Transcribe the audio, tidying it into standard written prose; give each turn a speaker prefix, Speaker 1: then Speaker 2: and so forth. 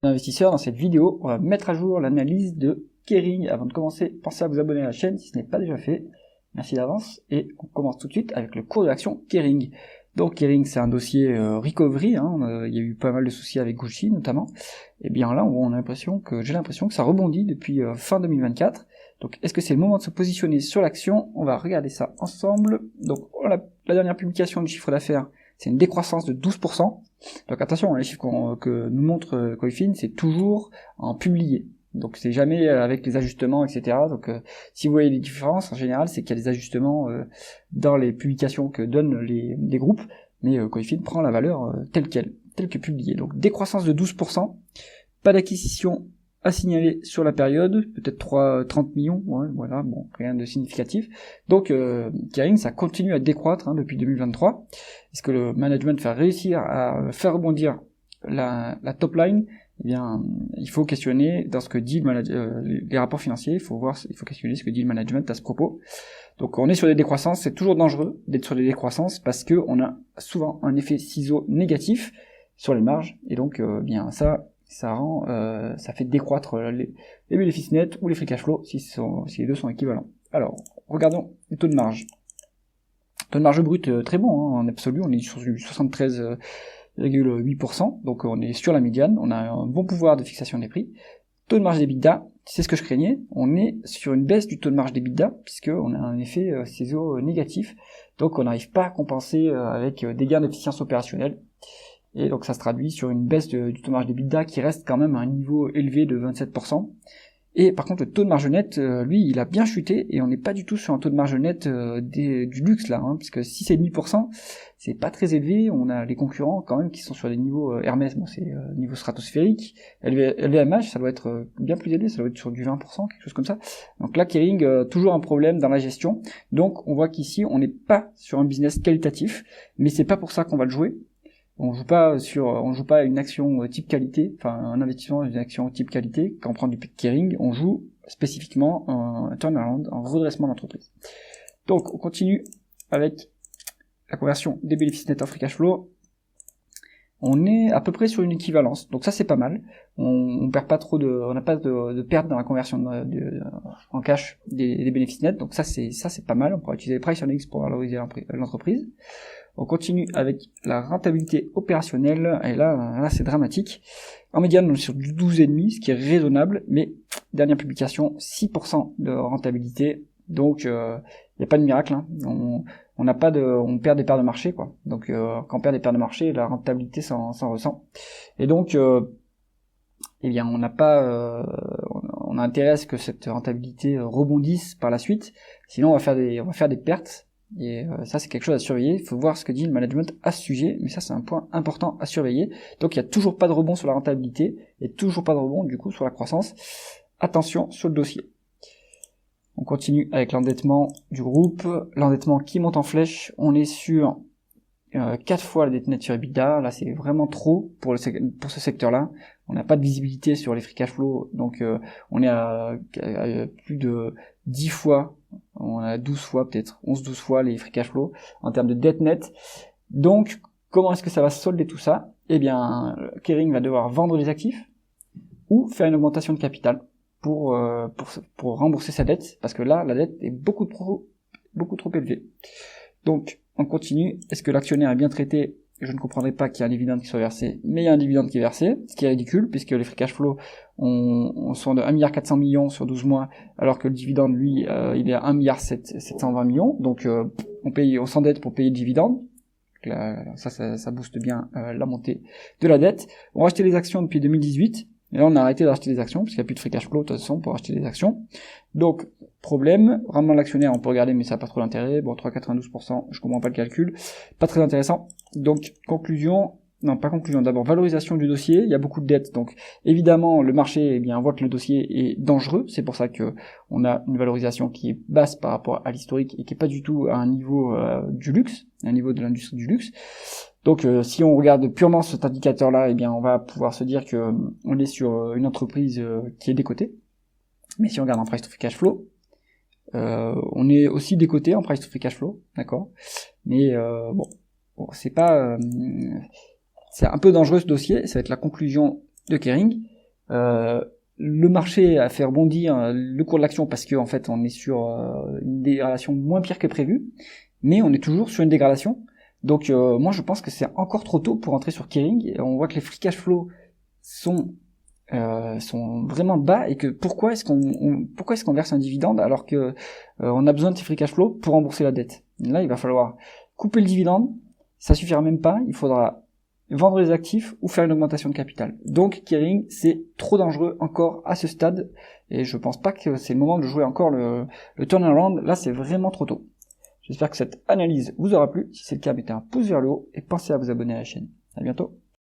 Speaker 1: Investisseurs, dans cette vidéo, on va mettre à jour l'analyse de Kering. Avant de commencer, pensez à vous abonner à la chaîne si ce n'est pas déjà fait. Merci d'avance et on commence tout de suite avec le cours de l'action Kering. Donc Kering, c'est un dossier recovery, il y a eu pas mal de soucis avec Gucci notamment. Et bien là, j'ai l'impression que ça rebondit depuis fin 2024. Donc est-ce que c'est le moment de se positionner sur l'action? On va regarder ça ensemble. Donc la dernière publication du chiffre d'affaires, c'est une décroissance de 12%. Donc attention, les chiffres que nous montre Coifin, c'est toujours en publié. Donc c'est jamais avec les ajustements, etc. Donc si vous voyez les différences, en général, c'est qu'il y a des ajustements dans les publications que donnent les groupes, mais Coifin prend la valeur telle que publiée. Donc décroissance de 12%, pas d'acquisition à signaler sur la période, peut-être 30 millions, ouais, voilà, bon, rien de significatif. Donc Kering, ça continue à décroître depuis 2023. Est-ce que le management va réussir à faire rebondir la top line? Eh bien, il faut questionner dans ce que dit les rapports financiers, il faut questionner ce que dit le management à ce propos. Donc on est sur des décroissances, c'est toujours dangereux d'être sur des décroissances parce que on a souvent un effet ciseau négatif sur les marges, et donc ça fait décroître les bénéfices nets ou les free cash flow si les deux sont équivalents. Alors, regardons les taux de marge. Taux de marge brut très bon, en absolu, on est sur du 73,8%, donc on est sur la médiane, on a un bon pouvoir de fixation des prix. Taux de marge d'EBITDA, c'est ce que je craignais, on est sur une baisse du taux de marge d'EBITDA, puisqu'on a un effet ciseau négatif, donc on n'arrive pas à compenser avec des gains d'efficience opérationnelle. Et donc ça se traduit sur une baisse du taux de marge d'EBITDA qui reste quand même à un niveau élevé de 27%. Et par contre le taux de marge net, lui, il a bien chuté et on n'est pas du tout sur un taux de marge net du luxe là, puisque 6,5%, c'est pas très élevé. On a les concurrents quand même qui sont sur des niveaux Hermès, bon c'est niveau stratosphérique. LVMH, ça doit être bien plus élevé, ça doit être sur du 20%, quelque chose comme ça. Donc là, Kering, toujours un problème dans la gestion. Donc on voit qu'ici, on n'est pas sur un business qualitatif, mais c'est pas pour ça qu'on va le jouer. On joue pas à une action type qualité, enfin un investissement dans une action type qualité. Quand on prend du Kering, on joue spécifiquement un turnaround, un redressement d'entreprise. Donc on continue avec la conversion des bénéfices nets en free cash flow. On est à peu près sur une équivalence, donc ça c'est pas mal. On n'a pas de perte dans la conversion en cash des bénéfices nets, donc ça c'est pas mal. On pourra utiliser les price earnings pour valoriser l'entreprise. On continue avec la rentabilité opérationnelle, et là c'est dramatique. En médiane, on est sur du 12,5, ce qui est raisonnable, mais dernière publication, 6% de rentabilité, donc il n'y a pas de miracle, on perd des parts de marché, quoi. Donc quand on perd des parts de marché, la rentabilité s'en ressent. Et donc on a intérêt à ce que cette rentabilité rebondisse par la suite, sinon on va faire des pertes. Et ça c'est quelque chose à surveiller, il faut voir ce que dit le management à ce sujet, mais ça c'est un point important à surveiller. Donc il n'y a toujours pas de rebond sur la rentabilité, et toujours pas de rebond du coup sur la croissance. Attention sur le dossier. On continue avec l'endettement du groupe, l'endettement qui monte en flèche, on est sur 4 fois la dette nette sur EBITDA, là c'est vraiment trop pour ce secteur-là. On n'a pas de visibilité sur les free cash flow, donc on est à plus de 10 fois, on a 12 fois peut-être, 11-12 fois les free cash flow en termes de dette nette. Donc comment est-ce que ça va solder tout ça? Eh bien Kering va devoir vendre les actifs ou faire une augmentation de capital pour rembourser sa dette, parce que là la dette est beaucoup trop élevée. Donc on continue. Est-ce que l'actionnaire est bien traité? Je ne comprendrai pas qu'il y ait un dividende qui soit versé, mais il y a un dividende qui est versé, ce qui est ridicule, puisque les free cash flow sont de 1,4 milliard sur 12 mois, alors que le dividende, lui, il est à 1,720 milliard. Donc on s'endette pour payer le dividende. Ça booste bien la montée de la dette. On va acheter les actions depuis 2018. Et là, on a arrêté d'acheter des actions, parce qu'il n'y a plus de free cash flow, de toute façon, pour acheter des actions. Donc, problème, rendement de l'actionnaire, on peut regarder, mais ça n'a pas trop d'intérêt. Bon, 3,92%, je comprends pas le calcul. Pas très intéressant. Donc, d'abord, valorisation du dossier, il y a beaucoup de dettes. Donc, évidemment, le marché, voit que le dossier est dangereux. C'est pour ça que on a une valorisation qui est basse par rapport à l'historique et qui est pas du tout à un niveau du luxe, à un niveau de l'industrie du luxe. Donc si on regarde purement cet indicateur-là, on va pouvoir se dire que on est sur une entreprise qui est décotée. Mais si on regarde en price to free cash flow, on est aussi décoté en price to free cash flow, d'accord. Mais c'est un peu dangereux ce dossier. Ça va être la conclusion de Kering. Le marché a fait rebondir le cours de l'action parce que en fait on est sur une dégradation moins pire que prévu, mais on est toujours sur une dégradation. Donc moi je pense que c'est encore trop tôt pour entrer sur Kering. On voit que les free cash flow sont vraiment bas, et que pourquoi est-ce qu'on verse un dividende alors que on a besoin de ces free cash flow pour rembourser la dette. Là il va falloir couper le dividende, ça suffira même pas, il faudra vendre les actifs ou faire une augmentation de capital. Donc Kering c'est trop dangereux encore à ce stade, et je pense pas que c'est le moment de jouer encore le turnaround. Là c'est vraiment trop tôt. J'espère que cette analyse vous aura plu. Si c'est le cas, mettez un pouce vers le haut et pensez à vous abonner à la chaîne. À bientôt.